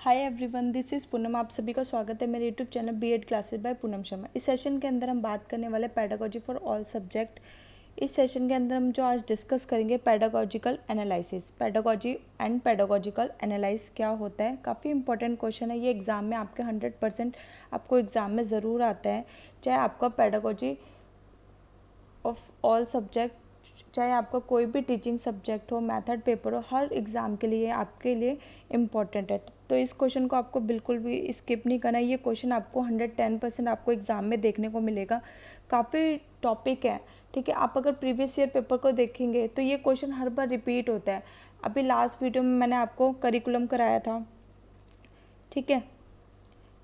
Hi everyone, this is Poonam. आप सभी का स्वागत है मेरे YouTube channel B Ed classes by Poonam Sharma. इस सेशन के अंदर हम बात करने वाले पेडागोजी फॉर ऑल सब्जेक्ट। इस सेशन के अंदर हम जो आज डिस्कस करेंगे pedagogical analysis. Pedagogy and pedagogical analyse क्या होता है, काफ़ी इंपॉर्टेंट क्वेश्चन है ये। एग्जाम में आपके 100% आपको एग्जाम में ज़रूर आता है, चाहे आपका पेडागोजी ऑफ ऑल सब्जेक्ट, चाहे आपका कोई भी टीचिंग सब्जेक्ट हो, मेथड पेपर हो, हर एग्ज़ाम के लिए आपके लिए इम्पॉर्टेंट है। तो इस क्वेश्चन को आपको बिल्कुल भी स्किप नहीं करना है। ये क्वेश्चन आपको 110% आपको एग्ज़ाम में देखने को मिलेगा। काफ़ी टॉपिक है, ठीक है। आप अगर प्रीवियस ईयर पेपर को देखेंगे तो ये क्वेश्चन हर बार रिपीट होता है। अभी लास्ट वीडियो में मैंने आपको करिकुलम कराया था, ठीक है।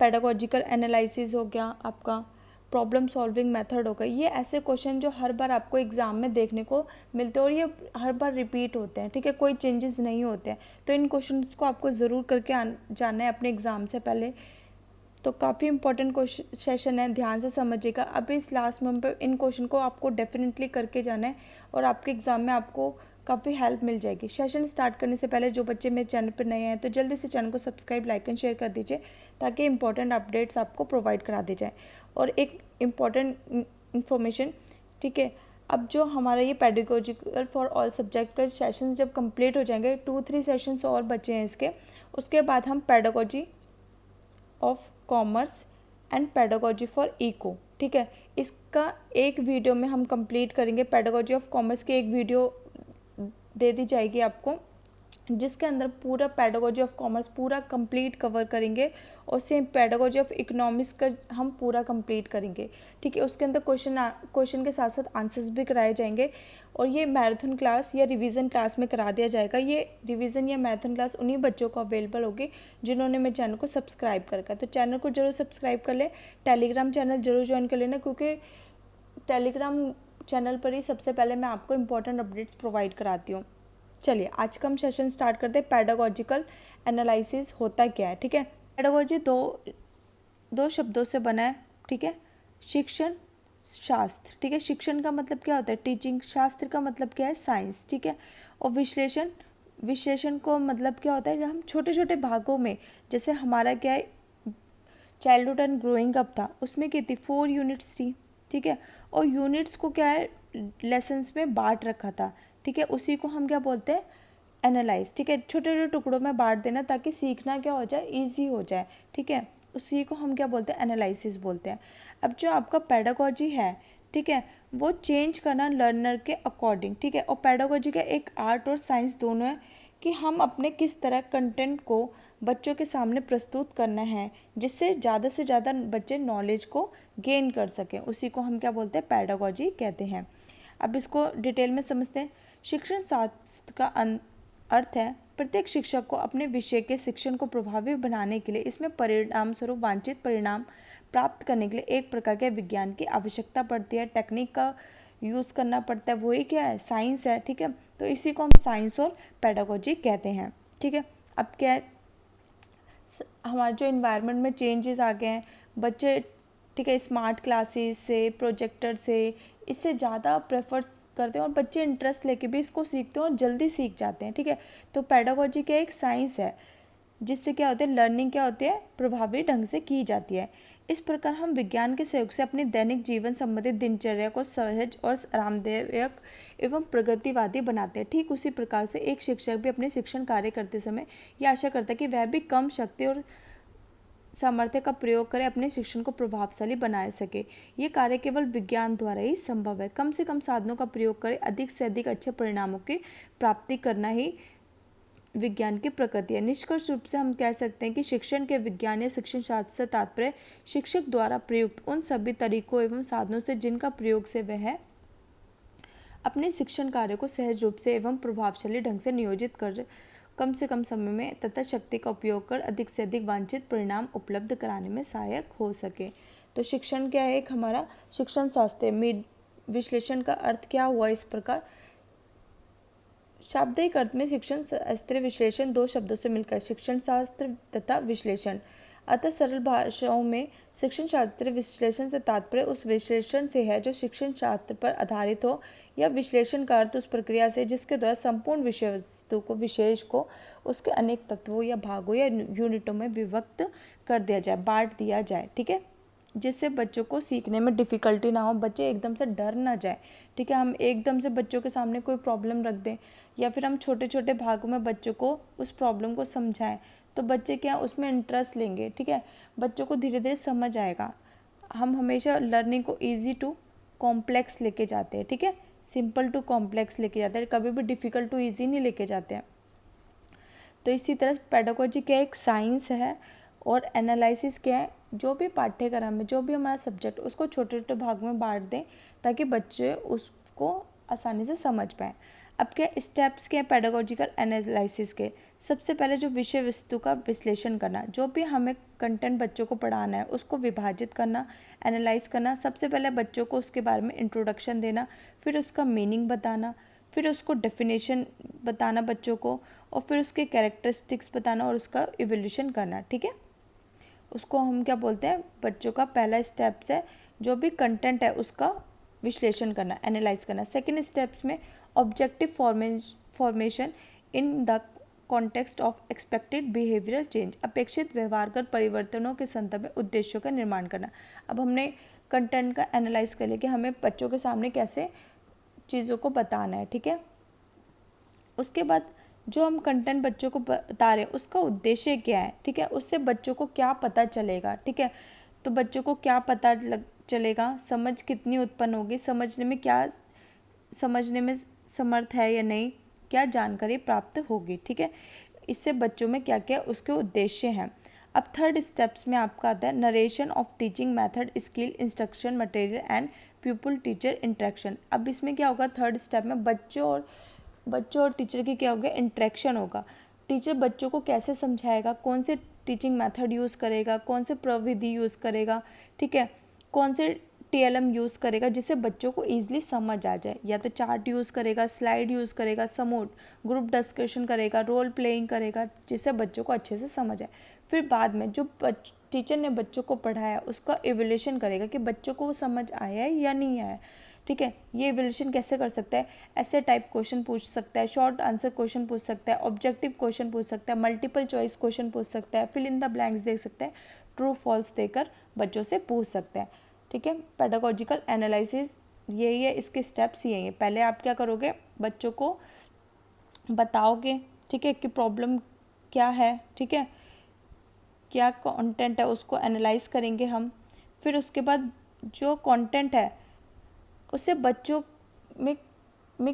पेडागोजिकल एनालिसिस हो गया, आपका प्रॉब्लम सॉल्विंग मेथड हो गया। ये ऐसे क्वेश्चन जो हर बार आपको एग्ज़ाम में देखने को मिलते हैं और ये हर बार रिपीट होते हैं, ठीक है। कोई चेंजेस नहीं होते हैं। तो इन क्वेश्चंस को आपको ज़रूर करके जाना है अपने एग्ज़ाम से पहले। तो काफ़ी इंपॉर्टेंट क्वेश्चन सेशन है, ध्यान से समझिएगा। अभी इस लास्ट मंथ पे इन क्वेश्चन को आपको डेफिनेटली करके जाना है और आपके एग्ज़ाम में आपको काफ़ी हेल्प मिल जाएगी। सेशन स्टार्ट करने से पहले जो बच्चे मेरे चैनल पर नए हैं तो जल्दी से चैनल को सब्सक्राइब, लाइक एंड शेयर कर दीजिए ताकि इंपॉर्टेंट अपडेट्स आपको प्रोवाइड करा दी जाए। और एक इम्पॉर्टेंट इन्फॉर्मेशन, ठीक है। अब जो हमारा ये पेडागोजिकल फॉर ऑल सब्जेक्ट का सेशन जब कंप्लीट हो जाएंगे, 2-3 सेशंस और बचे हैं इसके, उसके बाद हम pedagogy of commerce and pedagogy for eco, ठीक है, इसका एक वीडियो में हम कंप्लीट करेंगे। पेडागोजी ऑफ कॉमर्स की एक वीडियो दे दी जाएगी आपको, जिसके अंदर पूरा पेडागोजी ऑफ कॉमर्स पूरा कंप्लीट कवर करेंगे और सेम पेडागोजी ऑफ इकोनॉमिक्स का हम पूरा कंप्लीट करेंगे, ठीक है। उसके अंदर क्वेश्चन के साथ साथ आंसर्स भी कराए जाएंगे और ये मैराथन क्लास या रिवीजन क्लास में करा दिया जाएगा। ये रिवीजन या मैराथन क्लास उन्हीं बच्चों को अवेलेबल होगी जिन्होंने मेरे चैनल को सब्सक्राइब कर रखा है। तो चैनल को जरूर सब्सक्राइब कर ले, टेलीग्राम चैनल जरूर ज्वाइन कर लेना, क्योंकि टेलीग्राम चैनल पर ही सबसे पहले मैं आपको इंपॉर्टेंट अपडेट्स प्रोवाइड कराती हूँ। चलिए आज का हम सेशन स्टार्ट करते हैं। पेडागोजिकल एनालिसिस होता क्या है, ठीक है। पेडागोजी दो शब्दों से बना है, ठीक है। शिक्षण, शास्त्र, ठीक है। शिक्षण का मतलब क्या होता है, टीचिंग। शास्त्र का मतलब क्या है, साइंस, ठीक है। और विश्लेषण को मतलब क्या होता है, हम छोटे छोटे भागों में, जैसे हमारा क्या है चाइल्डहुड एंड ग्रोइंग अप था, उसमें क्या थी 4 यूनिट्स थी, ठीक है। और यूनिट्स को क्या है लेसन्स में बांट रखा था, ठीक है। उसी को हम क्या बोलते हैं, एनालाइज, ठीक है। छोटे छोटे टुकड़ों में बांट देना ताकि सीखना क्या हो जाए, ईजी हो जाए, ठीक है। उसी को हम क्या बोलते हैं, एनालिसिस बोलते हैं। अब जो आपका पेडागोजी है, ठीक है, वो चेंज करना लर्नर के अकॉर्डिंग, ठीक है। और पेडागोजी का एक आर्ट और साइंस दोनों है कि हम अपने किस तरह कंटेंट को बच्चों के सामने प्रस्तुत करना है जिससे से ज़्यादा बच्चे नॉलेज को गेन कर सकें। उसी को हम क्या बोलते हैं, पेडागोजी कहते हैं। अब इसको डिटेल में समझते हैं। शिक्षण शास्त्र का अर्थ है प्रत्येक शिक्षक को अपने विषय के शिक्षण को प्रभावी बनाने के लिए, इसमें परिणाम स्वरूप वांछित परिणाम प्राप्त करने के लिए एक प्रकार के विज्ञान की आवश्यकता पड़ती है, टेक्निक का यूज़ करना पड़ता है, वही क्या है, साइंस है, ठीक है। तो इसी को हम साइंस और पेडागोजी कहते हैं, ठीक है। अब क्या है, हमारे जो इन्वायरमेंट में चेंजेस आ गए हैं, बच्चे, ठीक है, स्मार्ट क्लासेस से, प्रोजेक्टर से, इससे ज़्यादा प्रेफर करते हैं और बच्चे इंटरेस्ट लेके भी इसको सीखते हैं और जल्दी सीख जाते हैं, ठीक है। तो पेडागोजी क्या एक साइंस है जिससे क्या होता है, लर्निंग क्या होती है, प्रभावी ढंग से की जाती है। इस प्रकार हम विज्ञान के सहयोग से अपनी दैनिक जीवन संबंधित दिनचर्या को सहज और आरामदायक एवं प्रगतिवादी बनाते हैं। ठीक उसी प्रकार से एक शिक्षक भी अपने शिक्षण कार्य करते समय यह आशा करता है कि वह भी कम शक्ति और सामर्थ्य का प्रयोग कर अपने शिक्षण को प्रभावशाली बना सके। ये कार्य केवल विज्ञान द्वारा ही संभव है। कम से कम साधनों का प्रयोग कर अधिक से अधिक अच्छे परिणामों की प्राप्ति करना ही विज्ञान की प्रकृति है। निष्कर्ष रूप से हम कह सकते हैं कि शिक्षण के विज्ञान या शिक्षण शास्त्र से तात्पर्य शिक्षक द्वारा प्रयुक्त उन सभी तरीकों एवं साधनों से जिनका प्रयोग से वह अपने शिक्षण कार्य को सहज रूप से एवं प्रभावशाली ढंग से नियोजित कर कम से कम समय में तथा शक्ति का उपयोग कर अधिक से अधिक वांछित परिणाम उपलब्ध कराने में सहायक हो सके। तो शिक्षण क्या है, एक हमारा शिक्षण शास्त्र। विश्लेषण का अर्थ क्या हुआ इस प्रकार, शाब्दिक अर्थ में शिक्षण शास्त्र विश्लेषण दो शब्दों से मिलकर शिक्षण शास्त्र तथा विश्लेषण। अतः सरल भाषाओं में शिक्षण शास्त्र विश्लेषण से तात्पर्य उस विश्लेषण से है जो शिक्षण शास्त्र पर आधारित हो, या विश्लेषण का अर्थ उस प्रक्रिया से जिसके द्वारा संपूर्ण विषय वस्तु को विशेष को उसके अनेक तत्वों या भागों या यूनिटों में विभक्त कर दिया जाए, बांट दिया जाए, ठीक है, जिससे बच्चों को सीखने में डिफ़िकल्टी ना हो, बच्चे एकदम से डर ना जाए, ठीक है। हम एकदम से बच्चों के सामने कोई प्रॉब्लम रख दें या फिर हम छोटे छोटे भागों में बच्चों को उस प्रॉब्लम को समझाएं तो बच्चे क्या उसमें इंटरेस्ट लेंगे, ठीक है, बच्चों को धीरे धीरे समझ आएगा। हम हमेशा लर्निंग को ईजी टू कॉम्प्लेक्स लेके जाते हैं, ठीक है, सिंपल टू कॉम्प्लेक्स लेके जाते हैं, कभी भी डिफ़िकल्ट टू ईजी नहीं लेके जाते हैं। तो इसी तरह पेडागोजी क्या एक साइंस है और एनालिसिस क्या है, जो भी पाठ्यक्रम है, जो भी हमारा सब्जेक्ट, उसको छोटे छोटे भाग में बांट दें ताकि बच्चे उसको आसानी से समझ पाएँ। अब क्या स्टेप्स क्या है पेडागोजिकल एनालिसिस के? सबसे पहले जो विषय वस्तु का विश्लेषण करना, जो भी हमें कंटेंट बच्चों को पढ़ाना है उसको विभाजित करना, एनालाइज करना। सबसे पहले बच्चों को उसके बारे में इंट्रोडक्शन देना, फिर उसका मीनिंग बताना, फिर उसको डेफिनेशन बताना बच्चों को, और फिर उसके कैरेक्टरिस्टिक्स बताना और उसका इवोल्यूशन करना, ठीक है। उसको हम क्या बोलते हैं, बच्चों का पहला स्टेप्स है जो भी कंटेंट है उसका विश्लेषण करना, एनालाइज करना। सेकंड स्टेप्स में objective formation in the context of expected behavioural change, अपेक्षित व्यवहारगत परिवर्तनों के संदर्भ में उद्देश्यों का निर्माण करना। अब हमने कंटेंट का एनालाइज कर लिया कि हमें बच्चों के सामने कैसे चीज़ों को बताना है, ठीक है। उसके बाद जो हम कंटेंट बच्चों को बता रहे हैं उसका उद्देश्य क्या है, ठीक है, उससे बच्चों को क्या पता चलेगा, ठीक है। तो बच्चों को क्या पता चलेगा, समझ कितनी उत्पन्न होगी, समझने में समर्थ है या नहीं, क्या जानकारी प्राप्त होगी, ठीक है। इससे बच्चों में क्या क्या उसके उद्देश्य हैं। अब थर्ड स्टेप्स में आपका आता है narration of teaching method, skill, instruction material and pupil teacher interaction. अब इसमें क्या होगा, थर्ड स्टेप में बच्चों और टीचर की क्या होगा, इंटरेक्शन होगा। टीचर बच्चों को कैसे समझाएगा, कौन से टीचिंग मेथड यूज़ करेगा, कौन से प्रविधि यूज़ करेगा, ठीक है, कौन से TLM यूज़ करेगा जिससे बच्चों को ईजिली समझ आ जाए। या तो चार्ट यूज़ करेगा, स्लाइड यूज़ करेगा, समूट ग्रुप डिस्कशन करेगा, रोल प्लेइंग करेगा, जिससे बच्चों को अच्छे से समझ आए। फिर बाद में जो टीचर ने बच्चों को पढ़ाया उसका इवैल्यूएशन करेगा कि बच्चों को वो समझ आया है या नहीं आया, ठीक है। ये इवैल्यूएशन कैसे कर सकता है, ऐसे टाइप क्वेश्चन पूछ सकता है, शॉर्ट आंसर क्वेश्चन पूछ सकता है, ऑब्जेक्टिव क्वेश्चन पूछ सकता है, मल्टीपल चॉइस क्वेश्चन पूछ सकता है, फिल इन द ब्लैंक्स दे सकता है, ट्रू फॉल्स देकर बच्चों से पूछ सकता है, ठीक है। पेडागोजिकल एनालिसिस यही है, इसके स्टेप्स यही है। पहले आप क्या करोगे, बच्चों को बताओगे, ठीक है, कि प्रॉब्लम क्या है, ठीक है, क्या कंटेंट है, उसको एनालाइज करेंगे हम। फिर उसके बाद जो कंटेंट है उससे बच्चों में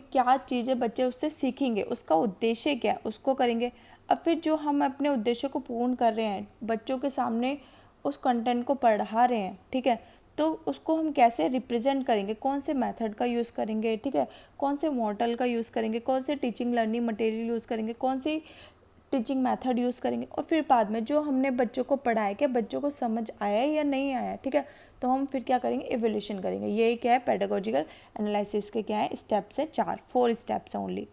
क्या चीज़ें बच्चे उससे सीखेंगे, उसका उद्देश्य क्या है, उसको करेंगे। अब फिर जो हम अपने उद्देश्य को पूर्ण कर रहे हैं, बच्चों के सामने उस कंटेंट को पढ़ा रहे हैं, ठीक है, तो उसको हम कैसे रिप्रेजेंट करेंगे, कौन से मेथड का यूज़ करेंगे, ठीक है, कौन से मॉडल का यूज़ करेंगे, कौन से टीचिंग लर्निंग मटेरियल यूज़ करेंगे, कौन सी टीचिंग मेथड यूज़ करेंगे। और फिर बाद में जो हमने बच्चों को पढ़ाया क्या बच्चों को समझ आया या नहीं आया, ठीक है, तो हम फिर क्या करेंगे, इवैल्यूएशन करेंगे। यही क्या है पेडागोजिकल एनालिसिस के क्या है स्टेप्स है, 4 स्टेप्स हैं ओनली,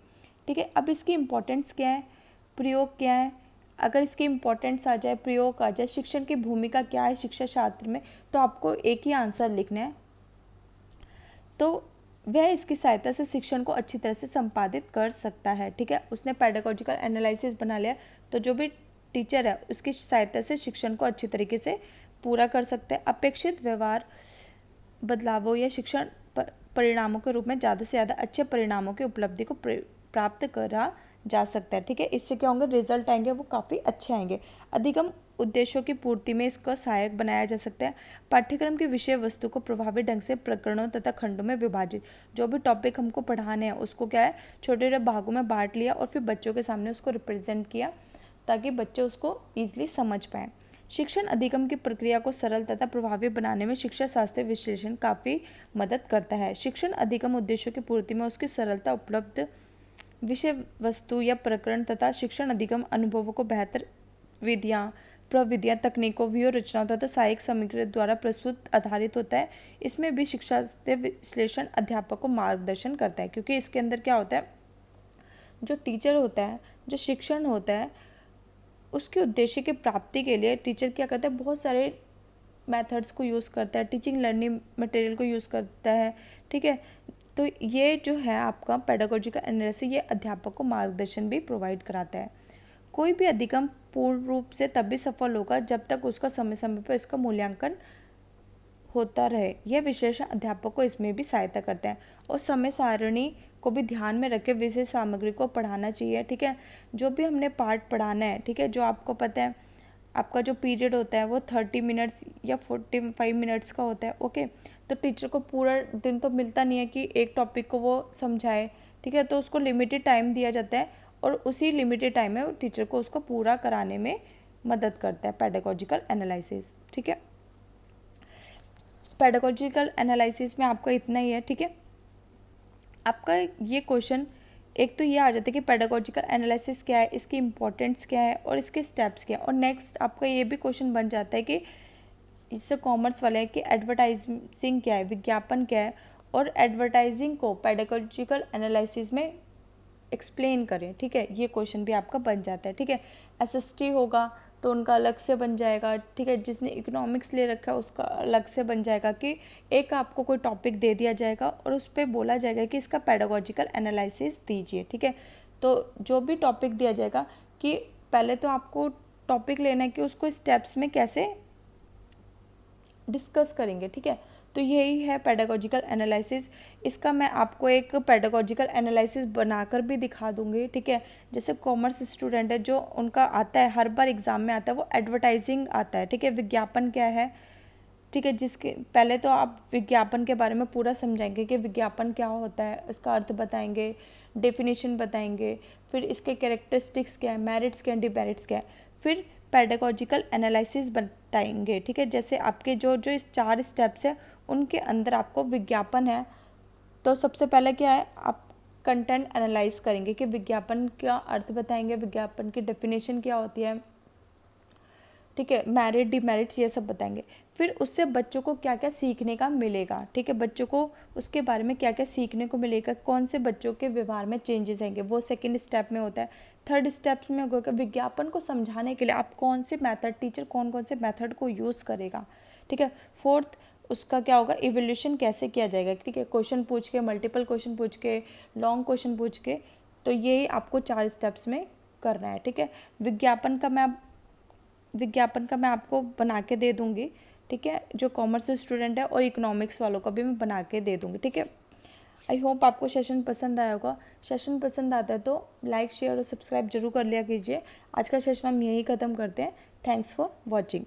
ठीक है। अब इसकी इंपॉर्टेंस क्या है, प्रयोग क्या है, अगर इसकी इंपॉर्टेंस आ जाए, प्रयोग आ जाए, शिक्षण की भूमिका क्या है शिक्षा शास्त्र में, तो आपको एक ही आंसर लिखना है। तो वह इसकी सहायता से शिक्षण को अच्छी तरह से संपादित कर सकता है, ठीक है। उसने पेडागोजिकल एनालिसिस बना लिया तो जो भी टीचर है उसकी सहायता से शिक्षण को अच्छी तरीके से पूरा कर सकते हैं। अपेक्षित व्यवहार बदलावों या शिक्षण परिणामों के रूप में ज़्यादा से ज़्यादा अच्छे परिणामों की उपलब्धि को प्राप्त करा जा सकता है, ठीक है। इससे क्या होंगे, रिजल्ट आएंगे वो काफ़ी अच्छे आएंगे। अधिगम उद्देश्यों की पूर्ति में इसका सहायक बनाया जा सकता है। पाठ्यक्रम की विषय वस्तु को प्रभावी ढंग से प्रकरणों तथा खंडों में विभाजित, जो भी टॉपिक हमको पढ़ाने हैं उसको क्या है छोटे छोटे भागों में बांट लिया और फिर बच्चों के सामने उसको रिप्रेजेंट किया ताकि बच्चे उसको ईजिली समझ पाएँ। शिक्षण अधिगम की प्रक्रिया को सरल तथा प्रभावी बनाने में शिक्षा शास्त्रीय विश्लेषण काफ़ी मदद करता है। शिक्षण अधिगम उद्देश्यों की पूर्ति में उसकी सरलता, उपलब्ध विषय वस्तु या प्रकरण तथा शिक्षण अधिगम अनुभवों को बेहतर प्रविधियाँ, तकनीकों, व्यूह रचनाओं तथा सहायक सामग्री द्वारा प्रस्तुत आधारित होता है। इसमें भी शिक्षा विश्लेषण अध्यापक को मार्गदर्शन करता है, क्योंकि इसके अंदर क्या होता है, जो टीचर होता है, जो शिक्षण होता है, उसके उद्देश्य की प्राप्ति के लिए टीचर क्या करता है, बहुत सारे मेथड्स को यूज़ करता है, टीचिंग लर्निंग मटेरियल को यूज़ करता है, ठीक है। तो ये जो है आपका पेडागोजिकल एनालिसिस, ये अध्यापक को मार्गदर्शन भी प्रोवाइड कराता है। कोई भी अधिगम पूर्ण रूप से तभी सफल होगा जब तक उसका समय समय पर इसका मूल्यांकन होता रहे। यह विश्लेषण अध्यापक को इसमें भी सहायता करते हैं और समय सारणी को भी ध्यान में रख के विषय सामग्री को पढ़ाना चाहिए, ठीक है। जो भी हमने पाठ पढ़ाना है, ठीक है, जो आपको पता है आपका जो पीरियड होता है वो 30 मिनट्स या 45 मिनट्स का होता है, ओके। तो टीचर को पूरा दिन तो मिलता नहीं है कि एक टॉपिक को वो समझाए, ठीक है। तो उसको लिमिटेड टाइम दिया जाता है और उसी लिमिटेड टाइम में टीचर को उसको पूरा कराने में मदद करता है पेडागोजिकल एनालिसिस, ठीक है। पेडागोजिकल एनालिसिस में आपका इतना ही है, ठीक है। आपका ये क्वेश्चन एक तो ये आ जाता है कि पेडागोजिकल एनालिसिस क्या है, इसकी इम्पोर्टेंस क्या है और इसके स्टेप्स क्या है। और नेक्स्ट आपका ये भी क्वेश्चन बन जाता है कि इससे कॉमर्स वाले है कि एडवर्टाइजिंग क्या है, विज्ञापन क्या है, और एडवर्टाइजिंग को पेडागोजिकल एनालिसिस में एक्सप्लेन करें, ठीक है। ये क्वेश्चन भी आपका बन जाता है, ठीक है। एसएसटी होगा तो उनका अलग से बन जाएगा, ठीक है। जिसने इकोनॉमिक्स ले रखा है उसका अलग से बन जाएगा कि एक आपको कोई टॉपिक दे दिया जाएगा और उस पर बोला जाएगा कि इसका पेडागोजिकल एनालिसिस दीजिए, ठीक है। तो जो भी टॉपिक दिया जाएगा कि पहले तो आपको टॉपिक लेना है कि उसको स्टेप्स में कैसे डिस्कस करेंगे, ठीक है। तो यही है पेडागोजिकल एनालिसिस। इसका मैं आपको एक पेडागोजिकल एनालिसिस बनाकर भी दिखा दूंगी, ठीक है। जैसे कॉमर्स स्टूडेंट है जो उनका आता है, हर बार एग्जाम में आता है, वो एडवर्टाइजिंग आता है, ठीक है। विज्ञापन क्या है, ठीक है। जिसके पहले तो आप विज्ञापन के बारे में पूरा समझाएंगे कि विज्ञापन क्या होता है, इसका अर्थ बताएंगे, डेफिनेशन बताएंगे, फिर इसके कैरेक्टरिस्टिक्स क्या है, मेरिट्स क्या है, डिमेरिट्स क्या है, फिर पेडागोजिकल एनालिसिस बताएंगे, ठीक है। जैसे आपके जो जो इस 4 स्टेप्स है उनके अंदर आपको विज्ञापन है तो सबसे पहले क्या है, आप कंटेंट एनालाइज करेंगे कि विज्ञापन का अर्थ बताएंगे, विज्ञापन की डेफिनेशन क्या होती है, ठीक है, मेरिट डिमेरिट्स ये सब बताएंगे। फिर उससे बच्चों को क्या क्या सीखने का मिलेगा, ठीक है, बच्चों को उसके बारे में क्या क्या सीखने को मिलेगा, कौन से बच्चों के व्यवहार में चेंजेस आएंगे, वो सेकंड स्टेप में होता है। थर्ड स्टेप में होगा विज्ञापन को समझाने के लिए आप कौन से मेथड, टीचर कौन कौन से मेथड को यूज़ करेगा, ठीक है। फोर्थ उसका क्या होगा, इवोल्यूशन कैसे किया जाएगा, ठीक है, क्वेश्चन पूछ के, मल्टीपल क्वेश्चन पूछ के, लॉन्ग क्वेश्चन पूछ के। तो यही आपको 4 स्टेप्स में करना है, ठीक है। विज्ञापन का मैं आपको बना के दे दूँगी, ठीक है। जो कॉमर्स स्टूडेंट है और इकोनॉमिक्स वालों का भी मैं बना के दे दूँगी, ठीक है। आई होप आपको सेशन पसंद आया होगा। सेशन पसंद आता है तो लाइक, शेयर और सब्सक्राइब जरूर कर लिया कीजिए। आज का सेशन हम यहीं ख़त्म करते हैं। Thanks for watching.